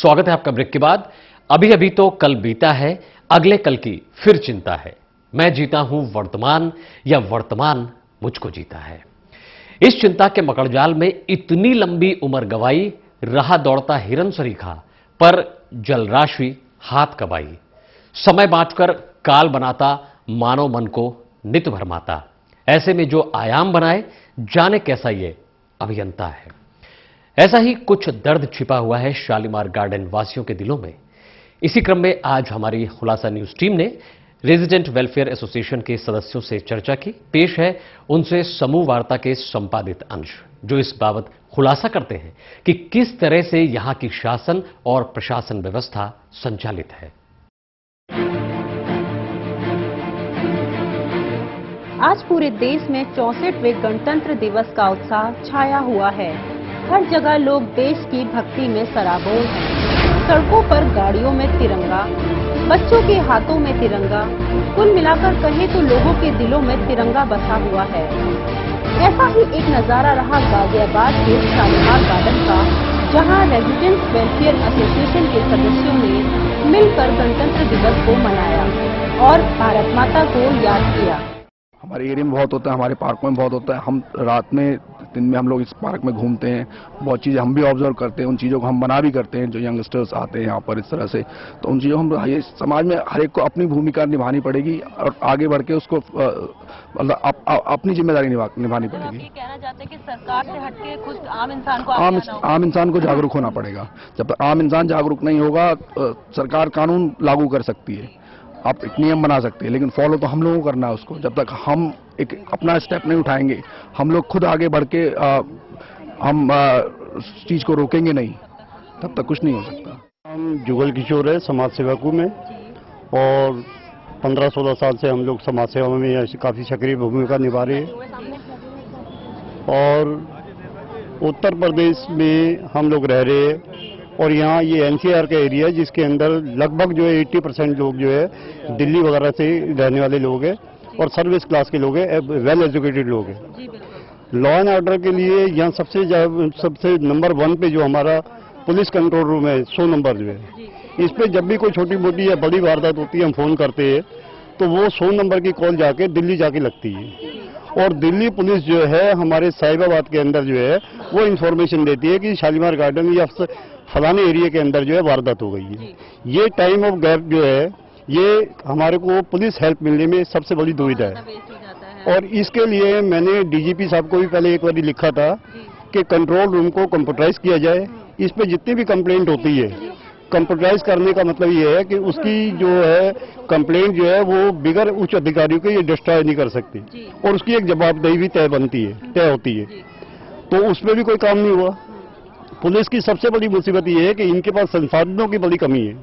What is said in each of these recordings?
स्वागत है आपका ब्रेक के बाद। अभी अभी तो कल बीता है, अगले कल की फिर चिंता है। मैं जीता हूं वर्तमान या वर्तमान मुझको जीता है। इस चिंता के मकड़जाल में इतनी लंबी उम्र गवाई, रहा दौड़ता हिरन सरीखा, पर जलराशि हाथ कबाई। समय बांटकर काल बनाता, मानव मन को नित भरमाता। ऐसे में जो आयाम बनाए, जाने कैसा ये अभियंता है। ऐसा ही कुछ दर्द छिपा हुआ है शालीमार गार्डन वासियों के दिलों में। इसी क्रम में आज हमारी खुलासा न्यूज टीम ने रेजिडेंट वेलफेयर एसोसिएशन के सदस्यों से चर्चा की। पेश है उनसे समूह वार्ता के संपादित अंश, जो इस बाबत खुलासा करते हैं कि किस तरह से यहां की शासन और प्रशासन व्यवस्था संचालित है। आज पूरे देश में 64वें गणतंत्र दिवस का उत्साह छाया हुआ है। हर जगह लोग देश की भक्ति में सराबोर हैं। सड़कों पर गाड़ियों में तिरंगा, बच्चों के हाथों में तिरंगा, कुल मिलाकर कहें तो लोगों के दिलों में तिरंगा बसा हुआ है। ऐसा ही एक नजारा रहा गाजियाबाद के शालीमार गार्डन का, जहां रेजिडेंट वेलफेयर एसोसिएशन के सदस्यों ने मिलकर गणतंत्र दिवस को मनाया और भारत माता को याद किया। हमारे एरिया में बहुत होता है, हमारे पार्क में बहुत होता है। हम रात में दिन में हम लोग इस पार्क में घूमते हैं, बहुत चीज़ें हम भी ऑब्जर्व करते हैं, उन चीज़ों को हम बना भी करते हैं। जो यंगस्टर्स आते हैं यहाँ पर इस तरह से, तो उन चीज़ों हम ये समाज में हर एक को अपनी भूमिका निभानी पड़ेगी और आगे बढ़ के उसको मतलब अपनी जिम्मेदारी निभानी पड़ेगी। आप ये कहना चाहते हैं कि सरकार से हटके खुद आम इंसान को आम इंसान को जागरूक होना पड़ेगा। जब तक आम इंसान जागरूक नहीं होगा, सरकार कानून लागू कर सकती है, आप एक नियम बना सकते हैं, लेकिन फॉलो तो हम लोगों को करना है उसको। जब तक हम एक अपना स्टेप नहीं उठाएंगे, हम लोग खुद आगे बढ़ के हम इस चीज को रोकेंगे नहीं, तब तक कुछ नहीं हो सकता। हम जुगल किशोर है, समाज सेवकों में, और 15-16 साल से हम लोग समाज सेवा में काफ़ी सक्रिय भूमिका निभा रहे हैं। और उत्तर प्रदेश में हम लोग रह रहे हैं, और यहाँ ये एनसीआर का एरिया है, जिसके अंदर लगभग जो है 80% लोग जो है दिल्ली वगैरह से रहने वाले लोग हैं और सर्विस क्लास के लोग हैं, वेल एजुकेटेड लोग हैं। लॉ एंड ऑर्डर के लिए यहाँ सबसे नंबर 1 पे जो हमारा पुलिस कंट्रोल रूम है, 100 नंबर जो है, इस पे जब भी कोई छोटी मोटी या बड़ी वारदात होती है, हम फोन करते हैं तो वो 100 नंबर की कॉल जाके दिल्ली जाके लगती है। और दिल्ली पुलिस जो है हमारे साहिबाबाद के अंदर जो है वो इंफॉर्मेशन देती है कि शालीमार गार्डन या फलाने एरिया के अंदर जो है वारदात हो गई है। ये टाइम ऑफ गैप जो है, ये हमारे को पुलिस हेल्प मिलने में सबसे बड़ी दुविधा है। और इसके लिए मैंने डीजीपी साहब को भी पहले एक बार लिखा था कि कंट्रोल रूम को कंप्यूटराइज किया जाए। इस पे जितनी भी कंप्लेंट होती है, कंप्यूटराइज करने का मतलब ये है कि उसकी जो है कंप्लेंट जो है वो बिगर उच्च अधिकारियों को ये डिस्ट्रॉय नहीं कर सकती, और उसकी एक जवाबदेही भी तय होती है। तो उसमें भी कोई काम नहीं हुआ। पुलिस की सबसे बड़ी मुसीबत ये है कि इनके पास संसाधनों की बड़ी कमी है।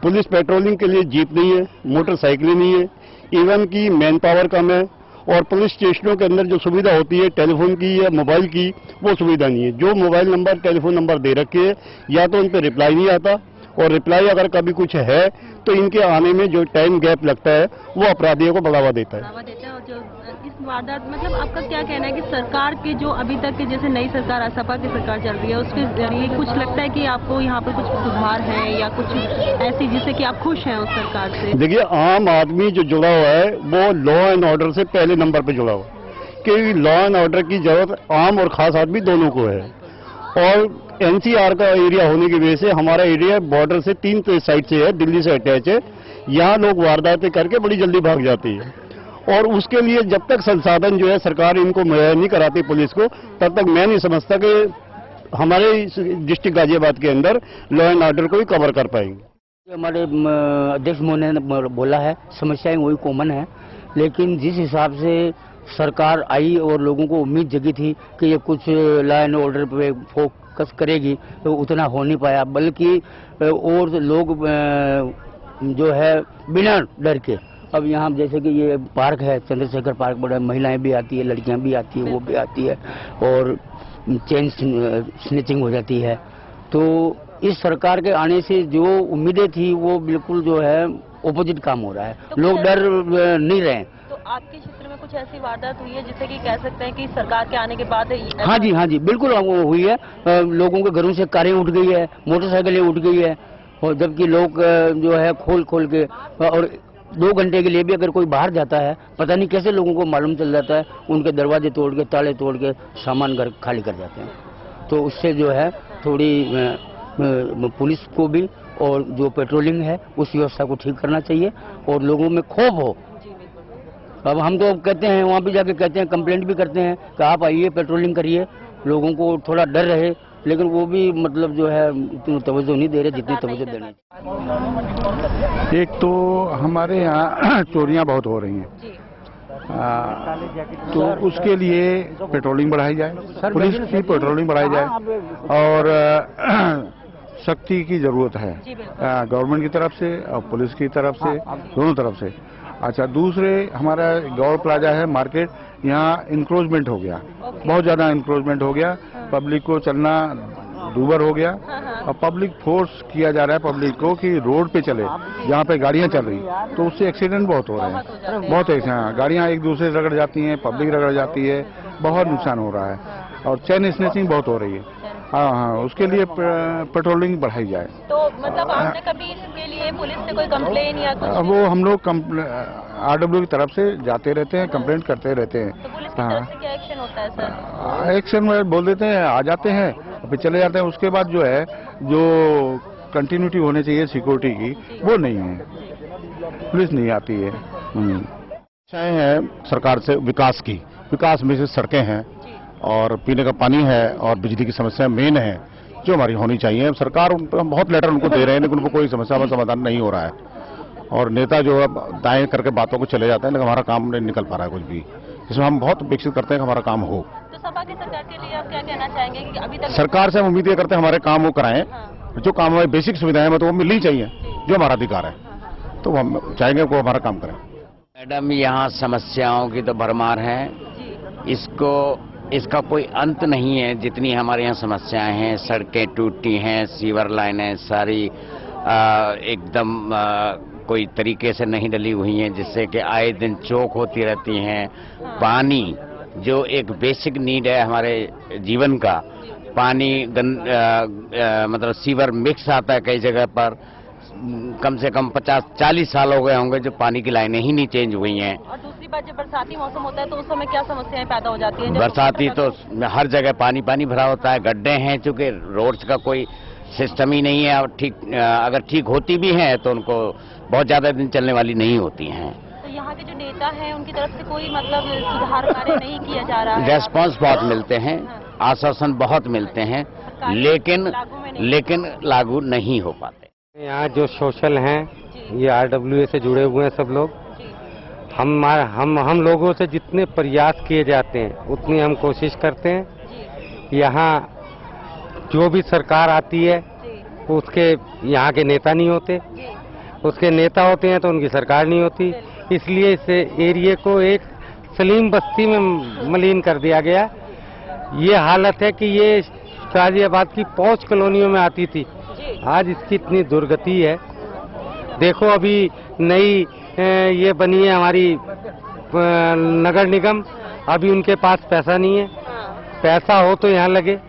पुलिस पेट्रोलिंग के लिए जीप नहीं है, मोटरसाइकिलें नहीं है, इवन की मैन पावर कम है, और पुलिस स्टेशनों के अंदर जो सुविधा होती है टेलीफोन की या मोबाइल की, वो सुविधा नहीं है। जो मोबाइल नंबर, टेलीफोन नंबर दे रखे हैं, या तो उन पर रिप्लाई नहीं आता, और रिप्लाई अगर कभी कुछ है तो इनके आने में जो टाइम गैप लगता है वो अपराधियों को बढ़ावा देता है। और जो इस वारदात, मतलब आपका क्या कहना है कि सरकार के जो अभी तक के, जैसे नई सरकार सपा की सरकार चल रही है, उसके जरिए कुछ लगता है कि आपको यहाँ पर कुछ सुधार है या कुछ ऐसी जिससे कि आप खुश हैं उस सरकार से? देखिए, आम आदमी जो जुड़ा हुआ है वो लॉ एंड ऑर्डर से पहले नंबर पे जुड़ा हुआ है, कि लॉ एंड ऑर्डर की जरूरत आम और खास आदमी दोनों को है। और एनसीआर का एरिया होने की वजह से हमारा एरिया बॉर्डर से 3 साइड से है, दिल्ली से अटैच है। यहाँ लोग वारदातें करके बड़ी जल्दी भाग जाती है, और उसके लिए जब तक संसाधन जो है सरकार इनको मुहैया नहीं कराती पुलिस को, तब तक मैं नहीं समझता कि हमारे डिस्ट्रिक्ट गाजियाबाद के अंदर लॉ एंड ऑर्डर को भी कवर कर पाएंगे। हमारे अध्यक्ष मोहन ने बोला है, समस्याएं वही कॉमन है, लेकिन जिस हिसाब से सरकार आई और लोगों को उम्मीद जगी थी कि ये कुछ लॉ एंड ऑर्डर पे फोकस करेगी, तो उतना हो नहीं पाया। बल्कि और लोग जो है बिना डर के, अब यहाँ जैसे कि ये पार्क है, चंद्रशेखर पार्क, बड़ा महिलाएं भी आती है, लड़कियां भी आती है, वो भी आती है, और चेन स्नैचिंग हो जाती है। तो इस सरकार के आने से जो उम्मीदें थी वो बिल्कुल जो है ऑपोजिट काम हो रहा है, लोग डर नहीं रहे। तो आपके क्षेत्र में कुछ कुछ ऐसी वारदात हुई है जिससे कि कह सकते हैं कि सरकार के आने के बाद हाँ जी बिल्कुल वो हुई है। लोगों के घरों से कारें उठ गई है, मोटरसाइकिलें उठ गई है, और जबकि लोग जो है खोल के, और 2 घंटे के लिए भी अगर कोई बाहर जाता है, पता नहीं कैसे लोगों को मालूम चल जाता है, उनके दरवाजे तोड़ के, ताले तोड़ के सामान घर खाली कर जाते हैं। तो उससे जो है थोड़ी पुलिस को भी और जो पेट्रोलिंग है उस व्यवस्था को ठीक करना चाहिए और लोगों में खौफ हो। अब हम तो कहते हैं, वहाँ भी जाके कहते हैं, कंप्लेंट भी करते हैं कि आप आइए पेट्रोलिंग करिए, लोगों को थोड़ा डर रहे, लेकिन वो भी मतलब जो है इतनी तवज्जो नहीं दे रहे जितनी तवज्जो देनी। एक तो हमारे यहाँ चोरियां बहुत हो रही हैं, तो उसके लिए पेट्रोलिंग बढ़ाई जाए, पुलिस की पेट्रोलिंग बढ़ाई जाए और सख्ती की जरूरत है गवर्नमेंट की तरफ से और पुलिस की तरफ से, दोनों तरफ से। अच्छा, दूसरे हमारा गौर प्लाजा है मार्केट, यहाँ इंक्रोचमेंट हो गया, बहुत ज्यादा इंक्रोचमेंट हो गया, पब्लिक को चलना दूभर हो गया और पब्लिक फोर्स किया जा रहा है पब्लिक को कि रोड पे चले जहाँ पे गाड़ियाँ चल रही, तो उससे एक्सीडेंट बहुत हो रहे हैं, बहुत एक्सीडेंट, गाड़ियाँ एक दूसरे से रगड़ जाती हैं, पब्लिक रगड़ जाती है, बहुत नुकसान हो रहा है और चेन स्नैचिंग बहुत हो रही है। हाँ, उसके लिए पेट्रोलिंग बढ़ाई जाए। तो मतलब आपने कभी इसके लिए पुलिस से कोई कंप्लेन या कुछ? वो हम लोग RW की तरफ से जाते रहते हैं, कंप्लेंट करते रहते हैं। तो पुलिस की तरफ से क्या एक्शन होता है सर? एक्शन में बोल देते हैं, आ जाते हैं, फिर चले जाते हैं। उसके बाद जो है, जो कंटिन्यूटी होनी चाहिए सिक्योरिटी की, वो नहीं है, पुलिस नहीं आती है। समस्याएं हैं सरकार से विकास में से सड़कें हैं और पीने का पानी है और बिजली की समस्या मेन है जो हमारी होनी चाहिए। सरकार हम बहुत लेटर उनको दे रहे हैं लेकिन उनको कोई समस्या का समाधान नहीं हो रहा है और नेता जो है दाएं करके बातों को चले जाते हैं, लेकिन हमारा काम नहीं निकल पा रहा है कुछ भी, जिसमें हम बहुत अपेक्षित करते हैं कि हमारा काम हो। तो सपा की सरकार के लिए आप क्या कहना चाहेंगे कि अभी तक सरकार से हम उम्मीद ये करते हैं हमारे काम वो कराएं, जो काम हमारी बेसिक सुविधाएं हैं तो वो मिलनी चाहिए, जो हमारा अधिकार है, तो हम चाहेंगे वो हमारा काम करें। मैडम, यहाँ समस्याओं की तो भरमार है, इसका कोई अंत नहीं है। जितनी हमारे यहाँ समस्याएं हैं, सड़कें टूटी हैं, सीवर लाइनें सारी एकदम कोई तरीके से नहीं डली हुई हैं, जिससे कि आए दिन चोक होती रहती हैं। पानी जो एक बेसिक नीड है हमारे जीवन का, पानी मतलब सीवर मिक्स आता है कई जगह पर, कम से कम 50-40 साल हो गए होंगे जो पानी की लाइनें ही नहीं चेंज हुई हैं। और दूसरी बात, जब बरसाती मौसम होता है तो उस समय क्या समस्याएं पैदा हो जाती हैं? बरसाती तो हर जगह पानी भरा होता है, गड्ढे हैं, चूंकि रोड्स का कोई सिस्टम ही नहीं है और अगर ठीक होती भी हैं तो उनको बहुत ज्यादा दिन चलने वाली नहीं होती हैं। तो यहाँ के जो नेता हैं उनकी तरफ से कोई मतलब सुधार कार्य नहीं किया जा रहा है? रेस्पॉन्स बहुत मिलते हैं, आश्वासन बहुत मिलते हैं, लेकिन लागू नहीं हो पाते। यहाँ जो सोशल हैं ये RWA से जुड़े हुए हैं सब लोग। हम लोगों से जितने प्रयास किए जाते हैं उतनी हम कोशिश करते हैं। यहाँ जो भी सरकार आती है उसके यहाँ के नेता नहीं होते, उसके नेता होते हैं तो उनकी सरकार नहीं होती, इसलिए इस एरिया को एक सलीम बस्ती में मलीन कर दिया गया। ये हालत है कि ये गाजियाबाद की 5 कॉलोनियों में आती थी, आज इसकी इतनी दुर्गति है। देखो अभी नई ये बनी है हमारी नगर निगम, अभी उनके पास पैसा नहीं है, पैसा हो तो यहाँ लगे।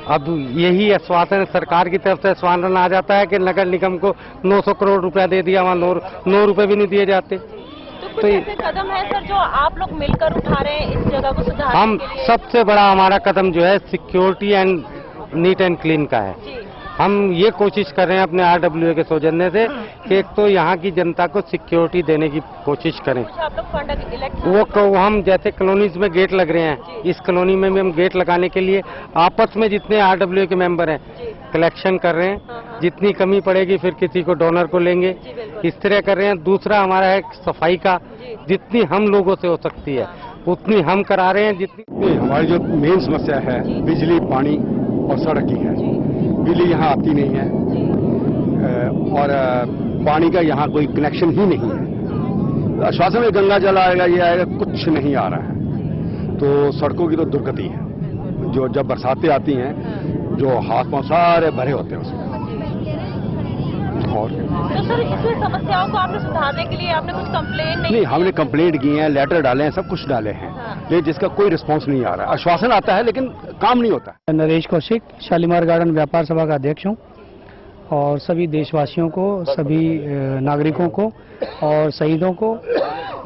अब यही आश्वासन सरकार की तरफ से आश्वासन आ जाता है कि नगर निगम को 900 करोड़ रुपया दे दिया, वहाँ 9 रुपए भी नहीं दिए जाते। तो ऐसे कदम है सर जो आप लोग मिलकर उठा रहे हैं इस जगह को सुधारने हम के लिए? सबसे बड़ा हमारा कदम जो है security and neat and clean का है। हम ये कोशिश कर रहे हैं अपने RWA के सौजन्य से कि एक तो यहाँ की जनता को सिक्योरिटी देने की कोशिश करें। आप लोग फंड इलेक्ट वो हम जैसे कॉलोनीज में गेट लग रहे हैं, इस कॉलोनी में भी हम गेट लगाने के लिए आपस में जितने RWA के मेंबर हैं कलेक्शन कर रहे हैं। जितनी कमी पड़ेगी फिर किसी को डोनर को लेंगे, इस तरह कर रहे हैं। दूसरा हमारा है सफाई का, जितनी हम लोगों से हो सकती है उतनी हम करा रहे हैं। जितनी हमारी जो मेन समस्या है बिजली, पानी और सड़क की है। बिजली यहाँ आती नहीं है और पानी का यहाँ कोई कनेक्शन ही नहीं है। आश्वासन में गंगा जल आएगा, ये आएगा, कुछ नहीं आ रहा है। तो सड़कों की तो दुर्गति है। जो जब बरसातें आती हैं जो हाथ पांव सारे भरे होते हैं उसमें, और तो सर इसमें समस्याओं को आपने सुधारने के लिए आपने कुछ कंप्लेंट नहीं, हमने कंप्लेंट की है, लेटर डाले हैं, सब कुछ डाले हैं, लेकिन जिसका कोई रिस्पांस नहीं आ रहा है। आश्वासन आता है लेकिन काम नहीं होता। नरेश कौशिक, शालीमार गार्डन व्यापार सभा का अध्यक्ष हूँ और सभी देशवासियों को, सभी नागरिकों को और शहीदों को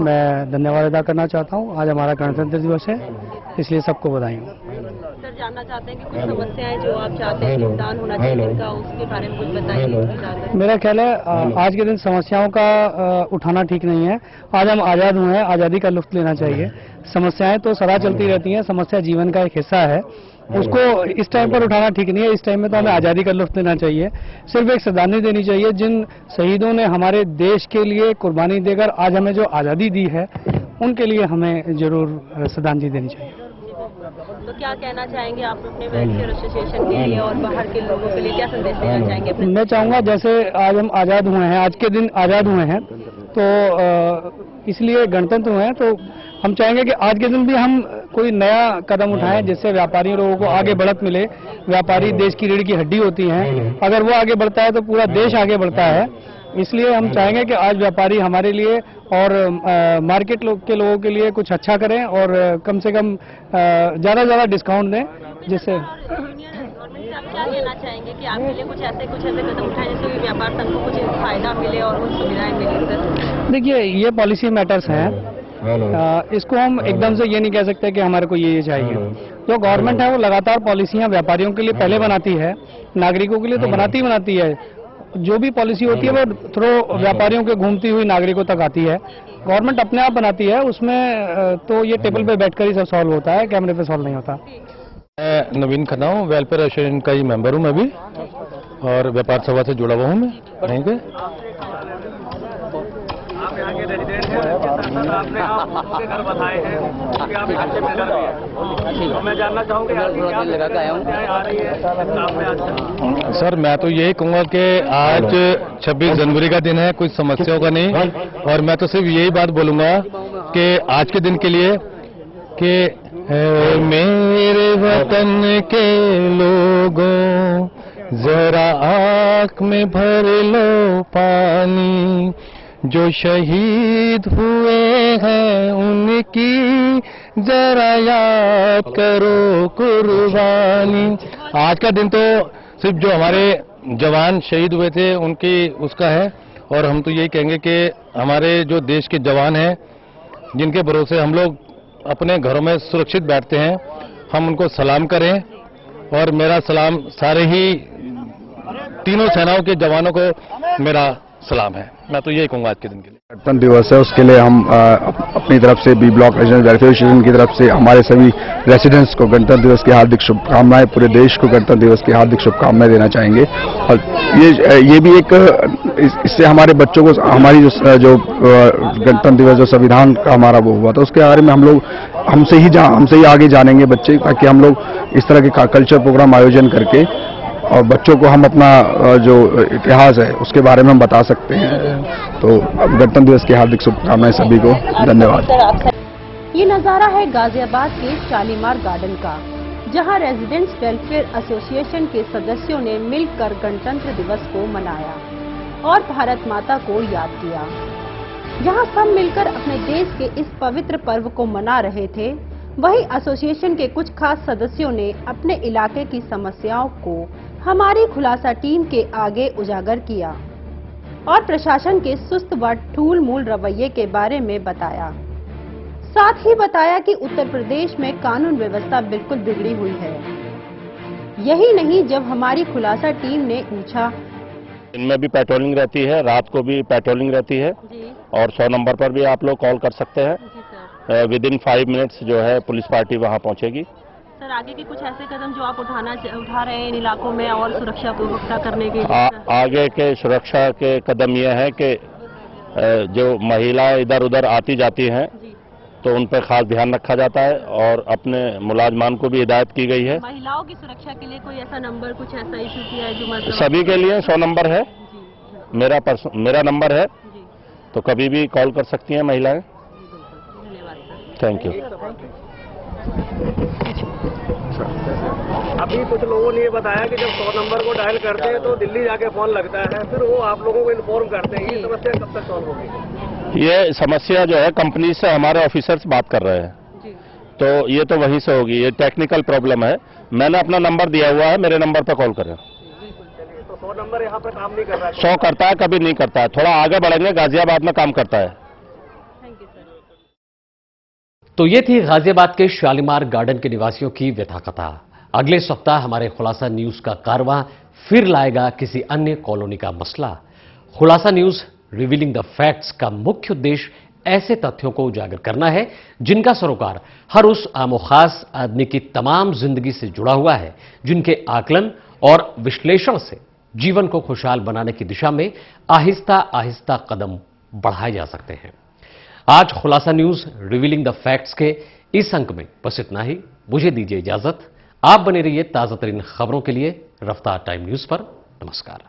मैं धन्यवाद अदा करना चाहता हूँ। आज हमारा गणतंत्र दिवस है, इसलिए सबको बधाई हो। सर जानना चाहते हैं कि कुछ समस्याएं जो आप चाहते हैं निदान होना चाहिए इनका, उसके बारे में कुछ बताइए। मेरा ख्याल है आज के दिन समस्याओं का उठाना ठीक नहीं है। आज हम आज़ाद हुए हैं, आज़ादी का लुत्फ लेना चाहिए। समस्याएं तो सदा चलती रहती हैं, समस्या जीवन का एक हिस्सा है, उसको इस टाइम पर उठाना ठीक नहीं है। इस टाइम में तो हमें आज़ादी का लुत्फ लेना चाहिए। सिर्फ एक श्रद्धांजलि देनी चाहिए जिन शहीदों ने हमारे देश के लिए कुर्बानी देकर आज हमें जो आज़ादी दी है, उनके लिए हमें जरूर श्रद्धांजलि देनी चाहिए। तो क्या कहना चाहेंगे आप अपने वेलफेयर एसोसिएशन के लिए और बाहर के लोगों के लिए, क्या संदेश देना चाहेंगे? मैं चाहूँगा जैसे आज हम आज़ाद हुए हैं, आज के दिन आज़ाद हुए हैं, तो इसलिए गणतंत्र हुए हैं, तो हम चाहेंगे कि आज के दिन भी हम कोई नया कदम उठाएं जिससे व्यापारी लोगों को आगे बढ़त मिले। व्यापारी देश की रीढ़ की हड्डी होती हैं, अगर वो आगे बढ़ता है तो पूरा देश आगे बढ़ता है। इसलिए हम चाहेंगे कि आज व्यापारी हमारे लिए और मार्केट के लोगों के लिए कुछ अच्छा करें और कम से कम ज़्यादा से ज़्यादा डिस्काउंट दें, जिससे आप क्या कहना चाहेंगे कि आपके लिए कुछ ऐसे कदम उठाएं जिससे भी व्यापार संघ को कुछ फायदा मिले और कुछ सुविधाएं मिले? देखिए, ये पॉलिसी मैटर्स हैं, इसको हम एकदम से ये नहीं कह सकते कि हमारे को ये चाहिए। जो गवर्नमेंट है वो लगातार पॉलिसियां व्यापारियों के लिए पहले बनाती है, नागरिकों के लिए तो बनाती है। जो भी पॉलिसी होती है वो थ्रू व्यापारियों के घूमती हुई नागरिकों तक आती है। गवर्नमेंट अपने आप बनाती है, उसमें तो ये टेबल पे बैठकर ही सब सॉल्व होता है, कैमरे पे सॉल्व नहीं होता। मैं नवीन खन्ना हूँ, वेलफेयर एसोसिएशन का ही मेंबर हूँ मैं भी, और व्यापार सभा से जुड़ा हुआ हूँ मैं वहीं पे। आपने आपके घर बधाए हैं, मैं जानना चाहूँगा सर, मैं तो यही कहूँगा कि आज 26 जनवरी का दिन है, कुछ समस्याओं का नहीं, और मैं तो सिर्फ यही बात बोलूँगा कि आज के दिन के लिए कि मेरे वतन के लोगों जरा आँख में भर लो पानी, जो शहीद हुए हैं उनकी जरा याद करो कुर्बानी। आज का दिन तो सिर्फ जो हमारे जवान शहीद हुए थे उनकी उसका है, और हम तो यही कहेंगे कि हमारे जो देश के जवान हैं जिनके भरोसे हम लोग अपने घरों में सुरक्षित बैठते हैं, हम उनको सलाम करें, और मेरा सलाम सारे ही तीनों सेनाओं के जवानों को मेरा सलाम है। मैं तो यही कहूँगा आज के दिन के लिए। गणतंत्र दिवस है, उसके लिए हम अपनी तरफ से B block regional welfare association की तरफ से हमारे सभी रेसिडेंट्स को गणतंत्र दिवस की हार्दिक शुभकामनाएं, पूरे देश को गणतंत्र दिवस की हार्दिक शुभकामनाएं देना चाहेंगे। और ये भी एक इससे हमारे बच्चों को हमारी जो गणतंत्र दिवस जो संविधान का हमारा वो हुआ था उसके बारे में हम लोग हमसे ही आगे जानेंगे बच्चे, ताकि हम लोग इस तरह के कल्चर प्रोग्राम आयोजन करके और बच्चों को हम अपना जो इतिहास है उसके बारे में हम बता सकते हैं। तो गणतंत्र दिवस की हार्दिक शुभकामनाएं सभी को, धन्यवाद। ये नज़ारा है गाजियाबाद के शालीमार गार्डन का, जहां रेजिडेंट्स वेलफेयर एसोसिएशन के सदस्यों ने मिलकर गणतंत्र दिवस को मनाया और भारत माता को याद किया। जहां सब मिलकर अपने देश के इस पवित्र पर्व को मना रहे थे, वहीं एसोसिएशन के कुछ खास सदस्यों ने अपने इलाके की समस्याओं को हमारी खुलासा टीम के आगे उजागर किया और प्रशासन के सुस्त व ठूल-मूल रवैये के बारे में बताया। साथ ही बताया कि उत्तर प्रदेश में कानून व्यवस्था बिल्कुल बिगड़ी हुई है। यही नहीं, जब हमारी खुलासा टीम ने पूछा, इनमें भी पेट्रोलिंग रहती है, रात को भी पेट्रोलिंग रहती है, और 100 नंबर पर भी आप लोग कॉल कर सकते हैं। विदिन 5 मिनट्स जो है पुलिस पार्टी वहां पहुंचेगी। सर, आगे के कुछ ऐसे कदम जो आप उठा रहे हैं इन इलाकों में और सुरक्षा पुख्ता करने के आगे के सुरक्षा के कदम यह है कि जो महिलाएं इधर उधर आती जाती हैं तो उन पर खास ध्यान रखा जाता है, और अपने मुलाजमान को भी हिदायत की गई है। महिलाओं की सुरक्षा के लिए कोई ऐसा नंबर, कुछ ऐसा इशू किया है जो मतलब सभी के लिए 100 नंबर है, मेरा नंबर है, तो कभी भी कॉल कर सकती हैं महिलाएं। Thank you. अभी कुछ लोगों ने ये बताया कि जब 100 नंबर को डायल करते हैं तो दिल्ली जाके फोन लगता है, फिर वो आप लोगों को इन्फॉर्म करते हैं। ये समस्या कब तक सॉल्व होगी? ये समस्या जो है कंपनी से हमारे ऑफिसर्स बात कर रहे हैं, तो ये तो वहीं से होगी। ये टेक्निकल प्रॉब्लम है। मैंने अपना नंबर दिया हुआ है, मेरे नंबर पर कॉल करें। तो 100 नंबर यहाँ पर काम नहीं कर रहा है? 100 करता है, कभी नहीं करता है। थोड़ा आगे बढ़ेंगे, गाजियाबाद में काम करता है। तो ये थी गाजियाबाद के शालीमार गार्डन के निवासियों की व्यथा कथा। अगले सप्ताह हमारे खुलासा न्यूज का कारवां फिर लाएगा किसी अन्य कॉलोनी का मसला। खुलासा न्यूज रिवीलिंग द फैक्ट्स का मुख्य उद्देश्य ऐसे तथ्यों को उजागर करना है जिनका सरोकार हर उस आमो खास आदमी की तमाम जिंदगी से जुड़ा हुआ है, जिनके आकलन और विश्लेषण से जीवन को खुशहाल बनाने की दिशा में आहिस्ता आहिस्ता कदम बढ़ाए जा सकते हैं। आज खुलासा न्यूज रिवीलिंग द फैक्ट्स के इस अंक में बस इतना ही। मुझे दीजिए इजाजत। आप बने रहिए ताजा तरीन खबरों के लिए रफ्तार टाइम न्यूज पर। नमस्कार।